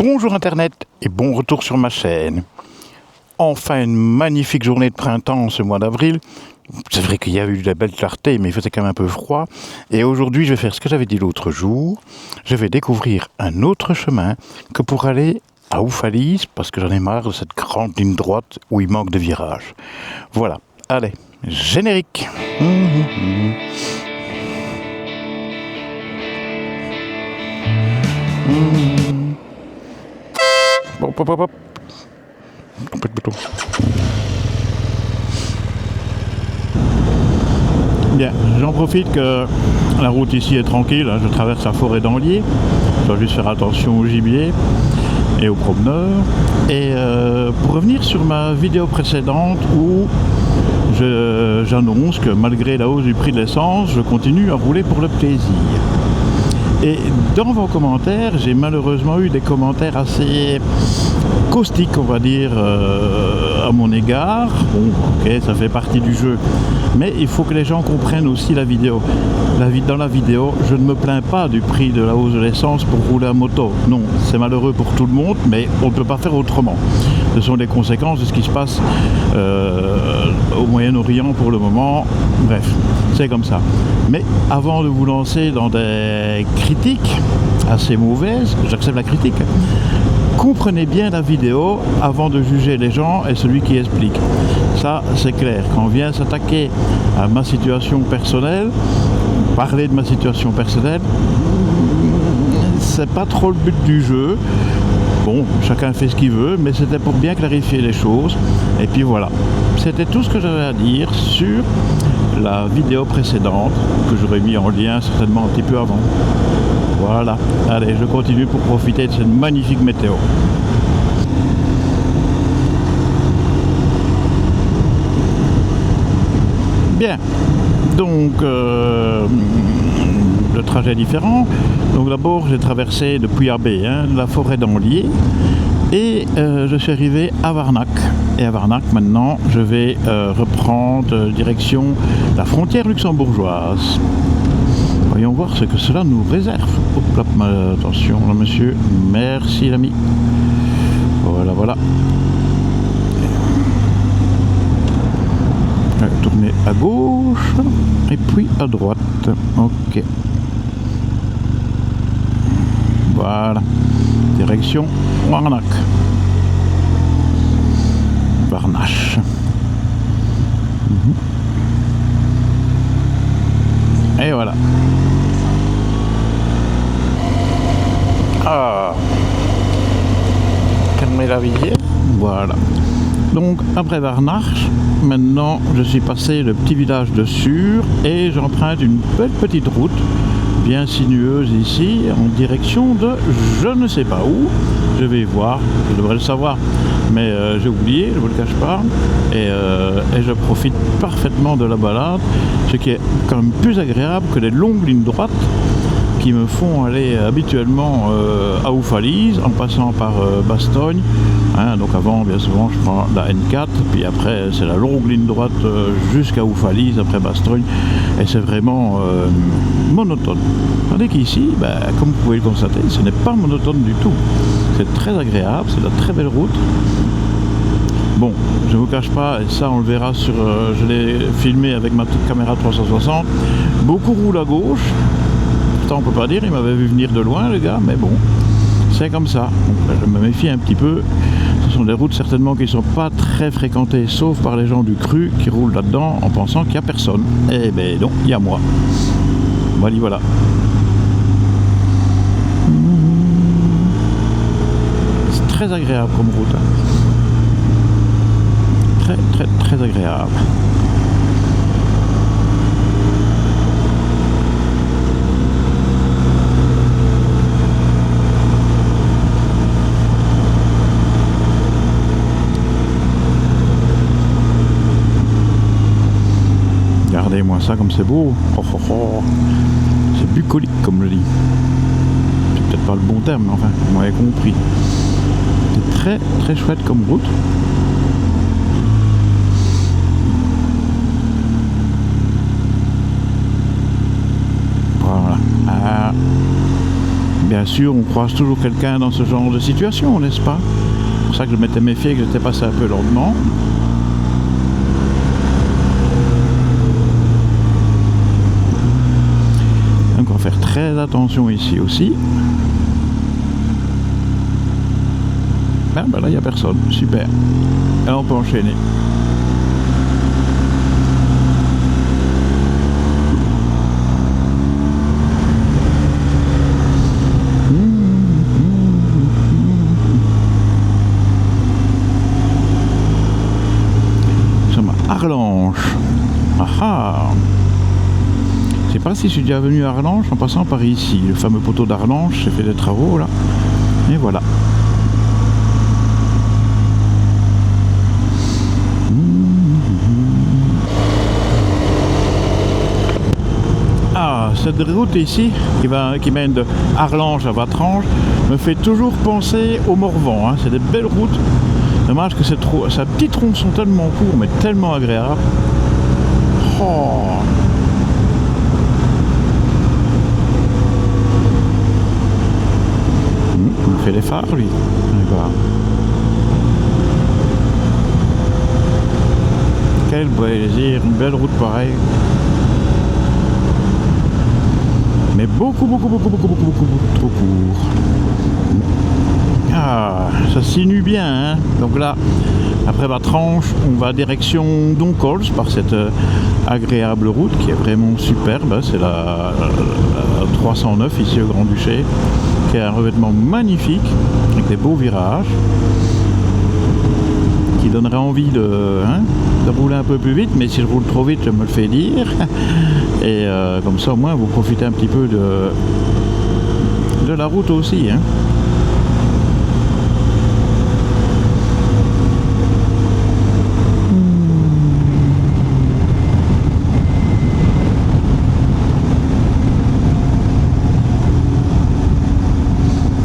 Bonjour Internet et bon retour sur ma chaîne. Enfin une magnifique journée de printemps ce mois d'avril. C'est vrai qu'il y a eu de la belle clarté mais il faisait quand même un peu froid. Et aujourd'hui je vais faire ce que j'avais dit l'autre jour. Je vais découvrir un autre chemin que pour aller à Oufalise parce que j'en ai marre de cette grande ligne droite où il manque de virages. Voilà, allez, générique. Hop, hop, hop, hop. Un peu de bouton. Bien, j'en profite que la route ici est tranquille. Je traverse la forêt d'Anlier. Je dois juste faire attention au gibier et aux promeneurs. Et pour revenir sur ma vidéo précédente où j'annonce que malgré la hausse du prix de l'essence, je continue à rouler pour le plaisir. Et dans vos commentaires, j'ai malheureusement eu des commentaires assez caustiques, on va dire, à mon égard. Bon, ok, ça fait partie du jeu. Mais il faut que les gens comprennent aussi la vidéo. Dans la vidéo, je ne me plains pas du prix de la hausse de l'essence pour rouler à moto. Non, c'est malheureux pour tout le monde, mais on ne peut pas faire autrement. Ce sont les conséquences de ce qui se passe au Moyen-Orient pour le moment. Bref, c'est comme ça. Mais avant de vous lancer dans des critiques assez mauvaises, j'accepte la critique, comprenez bien la vidéo avant de juger les gens et celui qui explique. Ça, c'est clair. Quand on vient s'attaquer à ma situation personnelle, parler de ma situation personnelle, c'est pas trop le but du jeu. Bon, chacun fait ce qu'il veut, mais c'était pour bien clarifier les choses. Et puis voilà. C'était tout ce que j'avais à dire sur la vidéo précédente, que j'aurais mis en lien certainement un petit peu avant. Voilà. Allez, je continue pour profiter de cette magnifique météo. Bien. Donc, le trajet est différent. Donc d'abord, j'ai traversé depuis Abbé, la forêt d'Anlier. Et je suis arrivé à Warnac. Et à Warnac, maintenant, je vais reprendre direction la frontière luxembourgeoise. Voyons voir ce que cela nous réserve. Hop là, attention, là, monsieur. Merci, l'ami. Voilà, voilà. Tourner à gauche et puis à droite. Ok. Voilà. Direction Warnac. Warnach. Et voilà. Ah. Calmez la visière. Voilà. Donc après Warnach, maintenant je suis passé le petit village de Sur et j'emprunte une belle petite route bien sinueuse ici en direction de je ne sais pas où. Je vais voir, je devrais le savoir, mais j'ai oublié, je ne vous le cache pas, et je profite parfaitement de la balade, ce qui est quand même plus agréable que les longues lignes droites qui me font aller habituellement à Oufalise en passant par Bastogne. Donc avant, bien souvent, je prends la N4, puis après c'est la longue ligne droite jusqu'à Oufalise, après Bastogne, et c'est vraiment monotone. Tandis qu'ici, comme vous pouvez le constater, ce n'est pas monotone du tout. C'est très agréable, c'est de la très belle route. Bon, je ne vous cache pas, et ça on le verra sur, je l'ai filmé avec ma caméra 360, beaucoup roulent à gauche. On peut pas dire, il m'avait vu venir de loin le gars, mais bon, c'est comme ça. Donc, je me méfie un petit peu. Ce sont des routes certainement qui ne sont pas très fréquentées, sauf par les gens du cru qui roulent là-dedans en pensant qu'il n'y a personne. Eh ben non, il y a moi. Voilà. C'est très agréable comme route. Très très très agréable. Regardez-moi ça comme c'est beau. C'est bucolique comme je dis. C'est peut-être pas le bon terme, mais enfin, vous m'avez compris. C'est très très chouette comme route. Voilà. Bien sûr, on croise toujours quelqu'un dans ce genre de situation, n'est-ce pas? C'est pour ça que je m'étais méfié, que j'étais passé un peu lentement. Donc on va faire très attention ici aussi. Ben là, il n'y a personne. Super. Et on peut enchaîner. Nous sommes à Arlange. Ah ah. Je sais pas si je suis déjà venu à Arlange en passant par ici. Le fameux poteau d'Arlange, j'ai fait des travaux là. Et voilà. Ah, cette route ici, qui mène de Arlange à Vatrange, me fait toujours penser au Morvan. Hein. C'est des belles routes. Dommage que sa petite tronçon tellement court, mais tellement agréable. Oh. Il fait les phares, lui. Quel plaisir, une belle route pareille. Mais beaucoup trop court. Ah, ça sinue bien, hein. Donc là, après Vatrange, on va direction Doncols par cette agréable route qui est vraiment superbe. C'est la 309 ici au Grand-Duché, qui a un revêtement magnifique avec des beaux virages qui donnerait envie de rouler un peu plus vite, mais si je roule trop vite, je me le fais dire. Et comme ça, au moins, vous profitez un petit peu de la route aussi. Hein.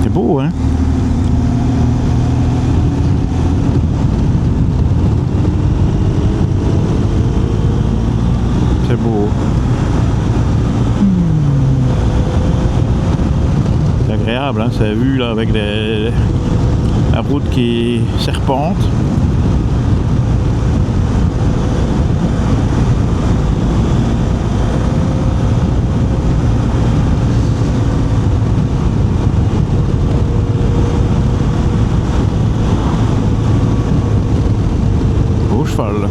C'est beau, hein? C'est beau. C'est agréable, hein, cette vue là avec la route qui serpente. Beau cheval.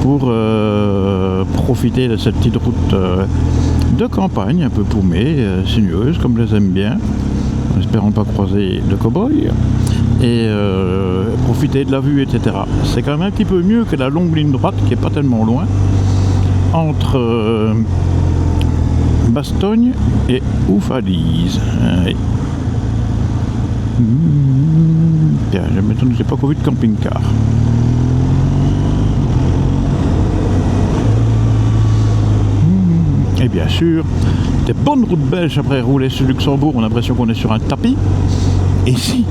Pour profiter de cette petite route de campagne un peu paumée, sinueuse comme je les aime bien, en espérant pas croiser de cow-boy, et profiter de la vue, etc. C'est quand même un petit peu mieux que la longue ligne droite qui est pas tellement loin entre Bastogne et Oufalise. Oui. Tiens, je m'étonne que j'ai pas vu de camping-car. Et bien sûr, des bonnes routes belges après rouler sur Luxembourg, on a l'impression qu'on est sur un tapis. Et ici,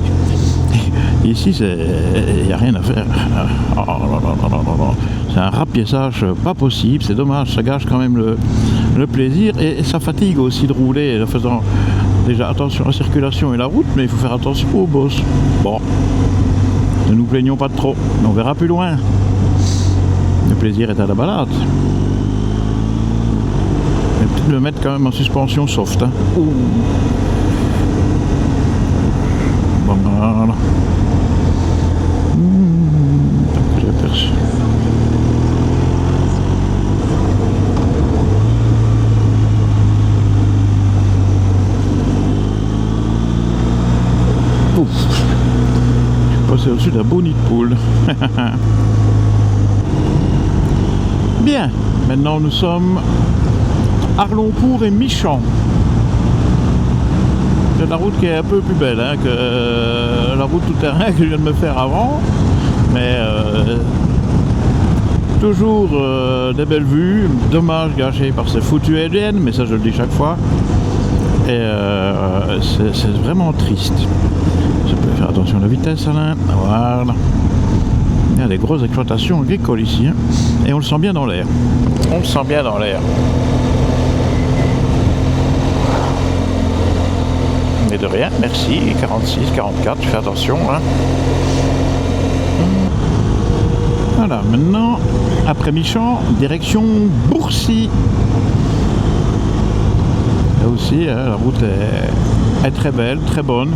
il n'y a rien à faire. C'est un rapiessage pas possible, c'est dommage, ça gâche quand même le plaisir et ça fatigue aussi de rouler en faisant déjà attention à la circulation et la route, mais il faut faire attention aux bosses. Bon, ne nous plaignons pas de trop, on verra plus loin. Le plaisir est à la balade. Peut-être le mettre quand même en suspension soft. Hein. Bon, voilà. J'ai aperçu. Ouf. Je suis passé au-dessus de la bonite poule. Bien, maintenant nous sommes Arloncourt et Michamp. C'est la route qui est un peu plus belle hein, que la route tout terrain que je viens de me faire avant. Mais toujours des belles vues, dommage gâché par ces foutues éoliennes, mais ça je le dis chaque fois. Et c'est vraiment triste. Je peux faire attention à la vitesse, Alain. Voilà. Il y a des grosses exploitations agricoles ici, hein. Et on le sent bien dans l'air. On le sent bien dans l'air. Mais de rien, merci. 46, 44, fais attention, hein. Voilà, maintenant, après Michamp, direction Bourcy. Là aussi, hein, la route est très belle, très bonne.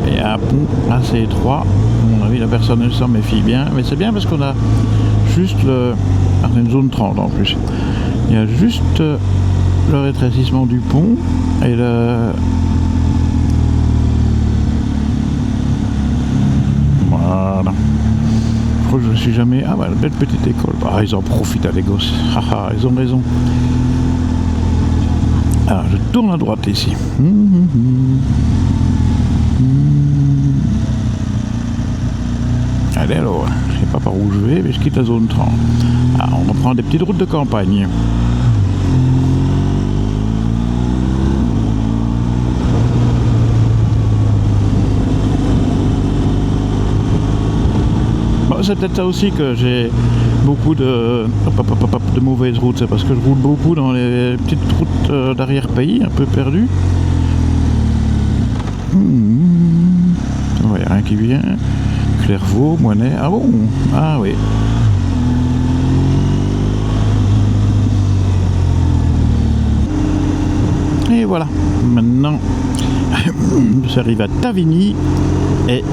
Il y a un pont assez étroit. À mon avis, la personne elle s'en méfie bien. Mais c'est bien parce qu'on a juste une zone 30 en plus. Il y a juste le rétrécissement du pont et voilà. Je crois que je ne suis jamais... Ah bah, la belle petite école. Ah, ils en profitent, les gosses. Haha, ils ont raison. Alors, je tourne à droite ici. Allez alors, je ne sais pas par où je vais, mais je quitte la zone 30. Alors, on reprend des petites routes de campagne. Bon, c'est peut-être ça aussi que j'ai beaucoup de mauvaises routes, c'est parce que je roule beaucoup dans les petites routes d'arrière-pays, un peu perdues. Il n'y a rien qui vient. Clairvaux, Moinet, ah bon? Ah oui. Et voilà, maintenant, j'arrive à Tavigny et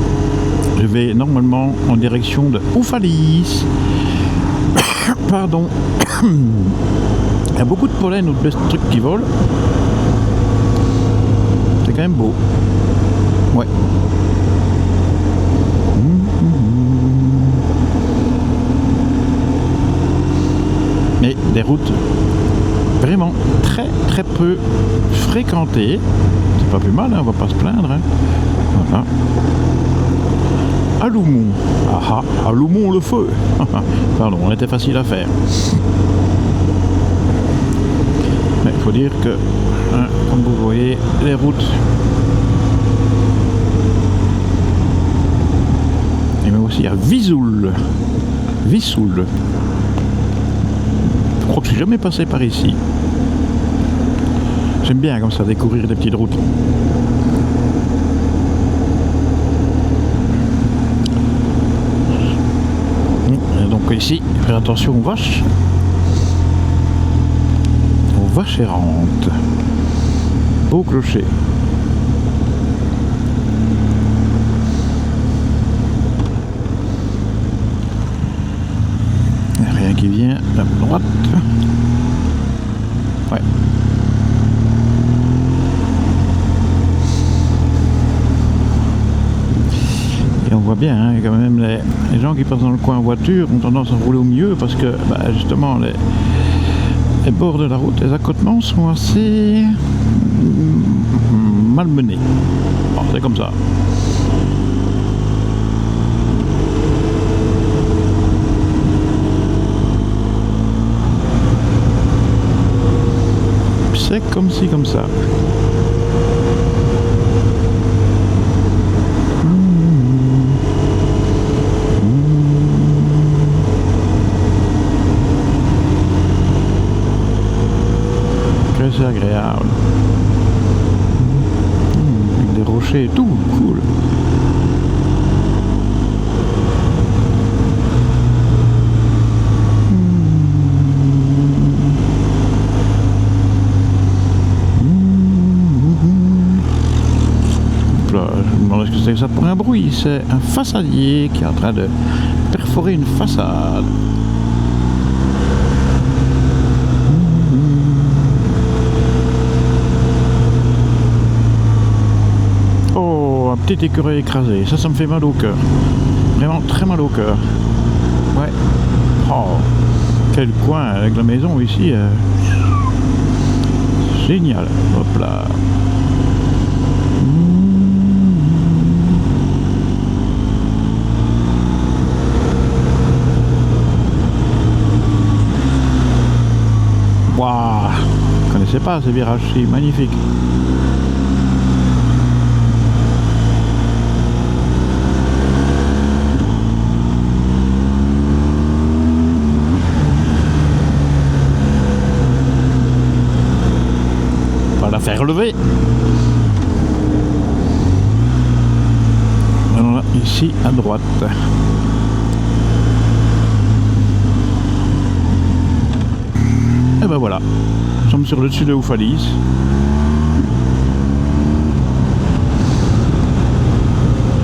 je vais normalement en direction de Oufalys. Pardon. Il y a beaucoup de pollen ou de trucs qui volent. C'est quand même beau. Ouais. Mais des routes vraiment très très peu fréquentées. C'est pas plus mal, hein, on va pas se plaindre. Hein. Voilà. Aloumont. Ah ah, Aloumont le feu. Pardon, on était facile à faire. Mais il faut dire que, hein, comme vous voyez, les routes. Et même aussi à Visoul. Vissoul. Je crois que je suis jamais passé par ici. J'aime bien comme ça découvrir des petites routes. Et donc ici, faire attention aux vaches. Aux vaches errantes. Beau clocher. Rien qui vient à droite. Ouais. Et on voit bien, hein, quand même, les gens qui passent dans le coin en voiture ont tendance à rouler au milieu parce que, bah, justement, les bords de la route, les accotements sont assez malmenés. Bon, c'est comme ça. C'est comme ci, comme ça. Que c'est agréable. Avec des rochers et tout, cool. Je me demande ce que c'est que ça pour un bruit. C'est un façadier qui est en train de perforer une façade. Oh, un petit écureuil écrasé. Ça me fait mal au cœur. Vraiment très mal au cœur. Ouais. Oh, quel coin avec la maison ici. Génial. Hop là. connaissais pas ces virages-ci, magnifiques. On va la faire lever. Alors là, ici à droite. Et ben voilà, nous sommes sur le dessus de Oufalis.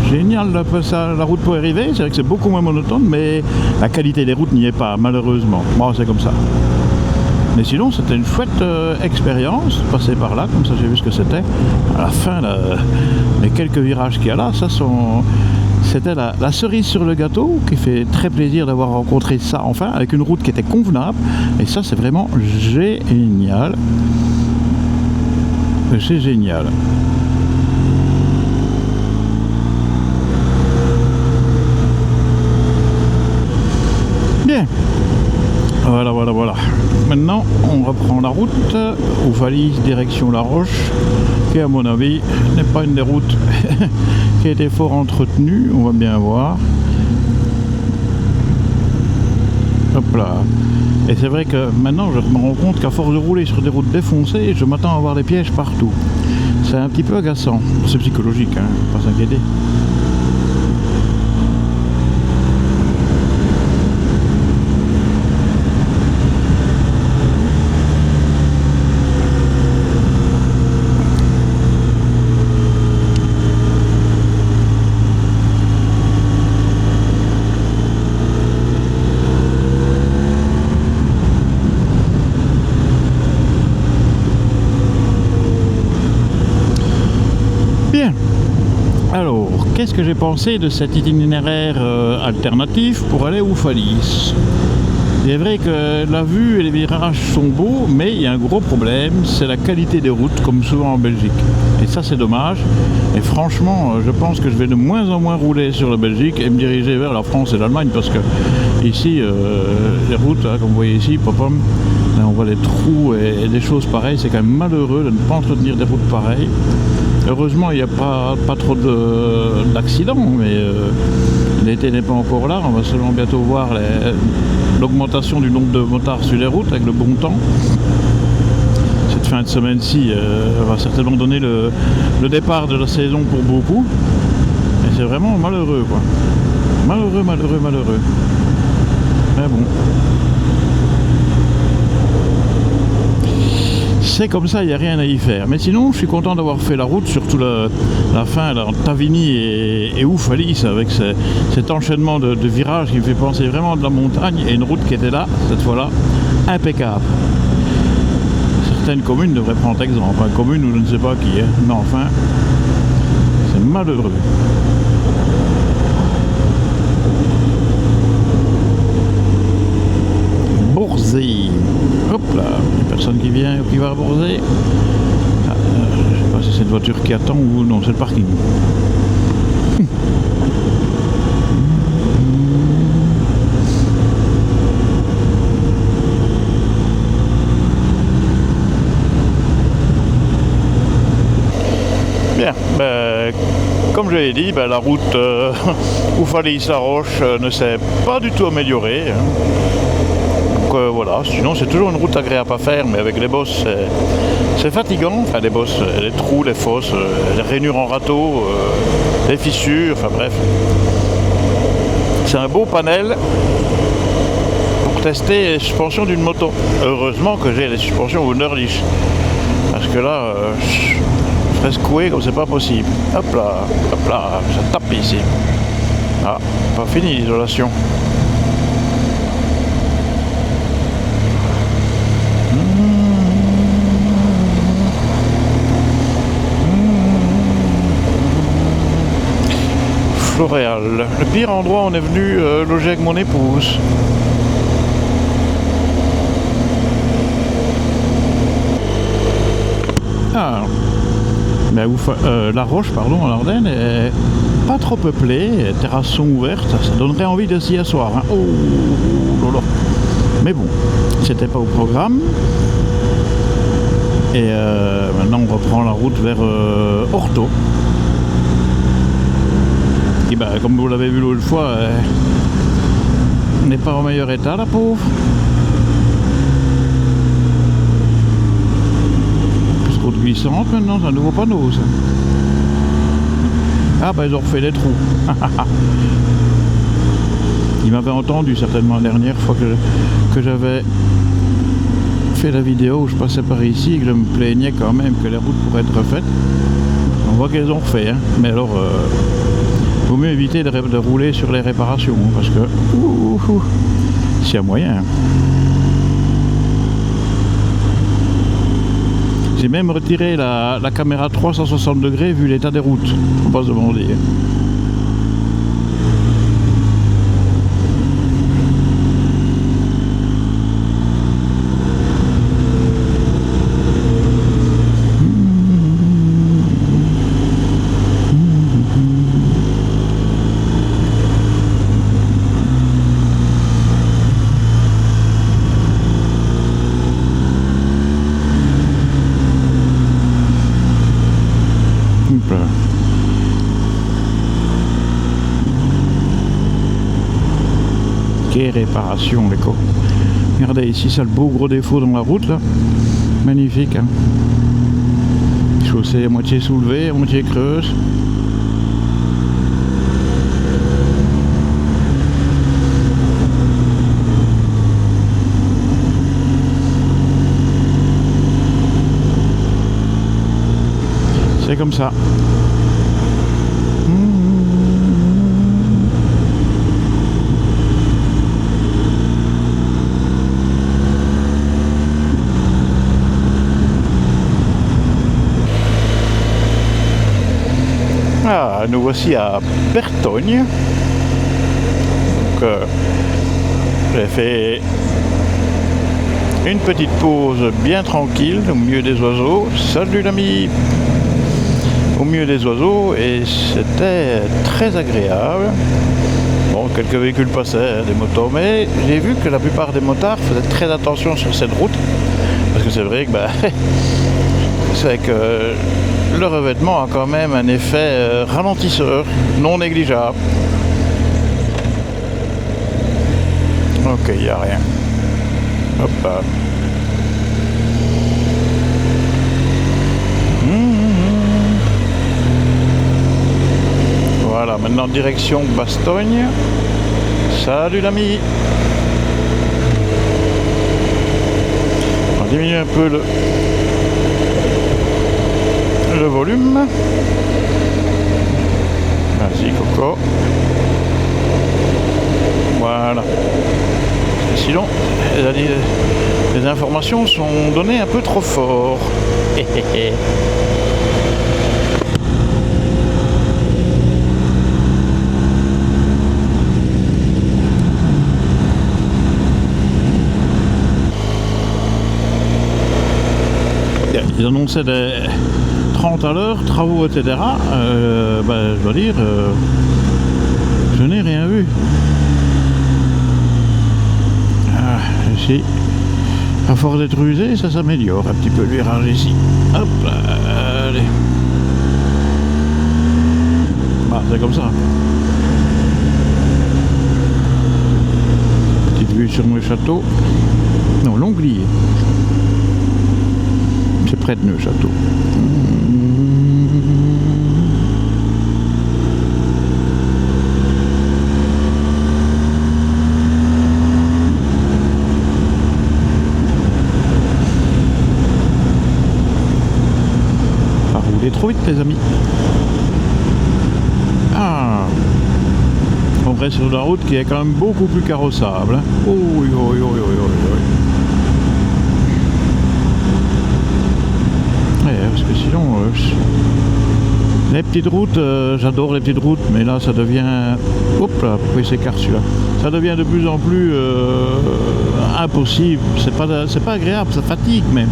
Génial la route pour arriver, c'est vrai que c'est beaucoup moins monotone, mais la qualité des routes n'y est pas, malheureusement. Bon, c'est comme ça. Mais sinon, c'était une chouette expérience, passer par là, comme ça j'ai vu ce que c'était. À la fin, les quelques virages qu'il y a là, c'était la cerise sur le gâteau, qui fait très plaisir d'avoir rencontré ça enfin, avec une route qui était convenable. Et ça, c'est vraiment génial. C'est génial. Bien. Voilà. Maintenant, on reprend la route, Oufalis, direction La Roche, qui à mon avis n'est pas une des routes qui a été fort entretenue, on va bien voir. Hop là. Et c'est vrai que maintenant, je me rends compte qu'à force de rouler sur des routes défoncées, je m'attends à avoir des pièges partout. C'est un petit peu agaçant. C'est psychologique, hein, pas s'inquiéter. Alors, qu'est-ce que j'ai pensé de cet itinéraire alternatif pour aller à Oufalis? Il est vrai que la vue et les virages sont beaux, mais il y a un gros problème, c'est la qualité des routes, comme souvent en Belgique. Et ça, c'est dommage. Et franchement, je pense que je vais de moins en moins rouler sur la Belgique et me diriger vers la France et l'Allemagne, parce que ici, les routes, hein, comme vous voyez ici, pop-pom, là, on voit des trous et des choses pareilles. C'est quand même malheureux de ne pas entretenir des routes pareilles. Heureusement, il n'y a pas trop d'accidents, mais l'été n'est pas encore là. On va seulement bientôt voir l'augmentation du nombre de motards sur les routes avec le bon temps. Cette fin de semaine-ci va certainement donner le départ de la saison pour beaucoup. Et c'est vraiment malheureux, quoi. Malheureux. Mais bon. C'est comme ça, il n'y a rien à y faire. Mais sinon, je suis content d'avoir fait la route, surtout la fin, là, entre Tavigny et Oufalis, avec cet enchaînement de virages qui me fait penser vraiment de la montagne, et une route qui était là, cette fois-là, impeccable. Certaines communes devraient prendre exemple, enfin, commune ou je ne sais pas qui, hein. Mais enfin, c'est malheureux. Borzay. Hop là, il n'y a personne qui vient ou qui va à Borzay. Ah, je ne sais pas si c'est une voiture qui attend ou non, c'est le parking. Bien, comme je l'ai dit, la route Oufalis-La Roche ne s'est pas du tout améliorée. Voilà, sinon c'est toujours une route agréable à faire, mais avec les bosses c'est fatigant, enfin les bosses, les trous, les fosses, les rainures en râteau, les fissures, enfin bref. C'est un beau panel pour tester les suspensions d'une moto. Heureusement que j'ai les suspensions Wunderlich, parce que là, je ferais secouer comme c'est pas possible. Hop là, ça tape ici. Ah, pas fini l'isolation. Floréal. Le pire endroit où on est venu loger avec mon épouse. Ah, La Roche, pardon, en Ardennes, est pas trop peuplée, les terrasses sont ouvertes, ça donnerait envie de s'y asseoir. Hein. Oh là là. Mais bon, c'était pas au programme. Et maintenant on reprend la route vers Orto. Et ben, comme vous l'avez vu l'autre fois, n'est pas au meilleur état la pauvre. Plus route glissante maintenant, c'est un nouveau panneau ça. Ah ben ils ont refait des trous. Ils m'avaient entendu certainement la dernière fois que j'avais fait la vidéo où je passais par ici et que je me plaignais quand même que les routes pourraient être refaites. On voit qu'elles ont refait, hein. Mais alors vaut mieux éviter de rouler sur les réparations parce que s'il y a moyen. J'ai même retiré la caméra 360 degrés vu l'état des routes, faut pas se demander. Quelle réparation les cons. Regardez ici, ça le beau gros défaut dans la route là. Magnifique hein. Chaussée à moitié soulevée, à moitié creuse. C'est comme ça. Ah, nous voici à Bertogne. Donc, j'ai fait une petite pause bien tranquille au milieu des oiseaux. Salut l'ami! Au milieu des oiseaux et c'était très agréable. Bon, quelques véhicules passaient, des motos, mais j'ai vu que la plupart des motards faisaient très attention sur cette route. Parce que c'est vrai que c'est que le revêtement a quand même un effet ralentisseur non négligeable. Ok, il n'y a rien. Hop là. Voilà, maintenant direction Bastogne. Salut l'ami. On va diminuer un peu le volume. Vas-y Coco. Voilà. Parce que sinon, les informations sont données un peu trop fort. Ils annonçaient des 30 à l'heure, travaux, etc. Je dois dire, je n'ai rien vu. Ici, à force d'être usé, ça s'améliore un petit peu le virage ici. Hop là, allez. Bah, c'est comme ça. Petite vue sur le château. Non, l'Onglier. C'est près de Neuchâteau. Pas rouler trop vite les amis. Ah, on reste sur la route qui est quand même beaucoup plus carrossable. Oui, oui, oui, oui, oui. Parce que sinon, les petites routes, j'adore les petites routes, mais là ça devient, hop là, pourquoi il s'écarte celui-là, ça devient de plus en plus impossible, c'est pas agréable, ça fatigue même,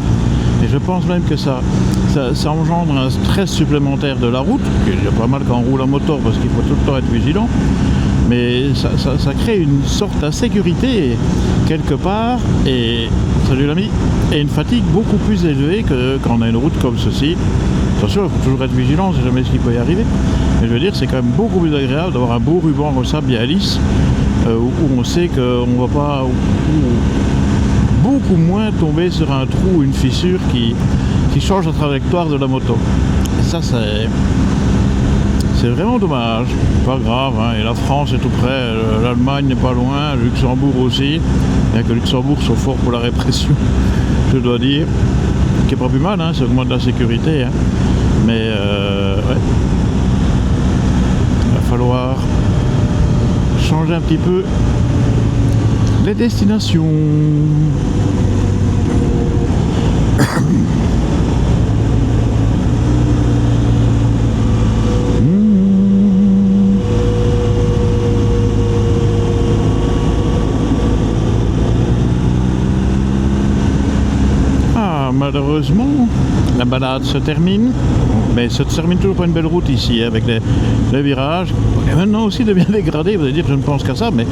et je pense même que ça engendre un stress supplémentaire de la route, qui est pas mal quand on roule en moto parce qu'il faut tout le temps être vigilant, mais ça crée une sorte d'insécurité quelque part, et salut l'ami, et une fatigue beaucoup plus élevée que quand on a une route comme ceci. Attention, il faut toujours être vigilant, on ne sait jamais ce qui peut y arriver, mais je veux dire, c'est quand même beaucoup plus agréable d'avoir un beau ruban comme ça, bien lisse, où on sait qu'on ne va pas beaucoup moins tomber sur un trou ou une fissure qui change la trajectoire de la moto. Et ça, c'est vraiment dommage. Pas grave, hein. Et la France est tout près, l'Allemagne n'est pas loin, le Luxembourg aussi, bien que le Luxembourg soit fort pour la répression, je dois dire, qui est pas plus mal, hein, ça augmente la sécurité, hein. Mais ouais, il va falloir changer un petit peu les destinations. Malheureusement, la balade se termine, mais ça se termine toujours par une belle route ici, avec les virages. Et maintenant aussi de bien dégradé, vous allez dire que je ne pense qu'à ça, mais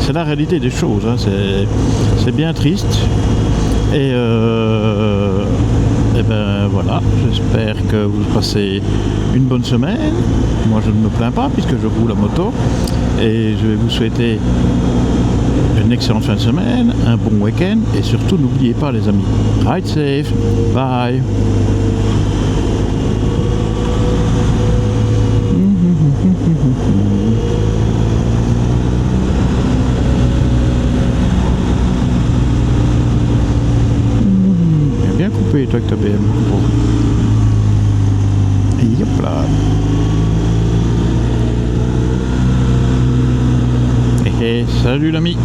c'est la réalité des choses, hein. C'est bien triste. Et ben voilà, j'espère que vous passez une bonne semaine. Moi je ne me plains pas puisque je roule la moto, et je vais vous souhaiter une excellente fin de semaine, un bon week-end, et surtout n'oubliez pas les amis, ride safe, bye. Bien coupé toi avec ta BM. Bon. Et hop là. Et salut l'ami.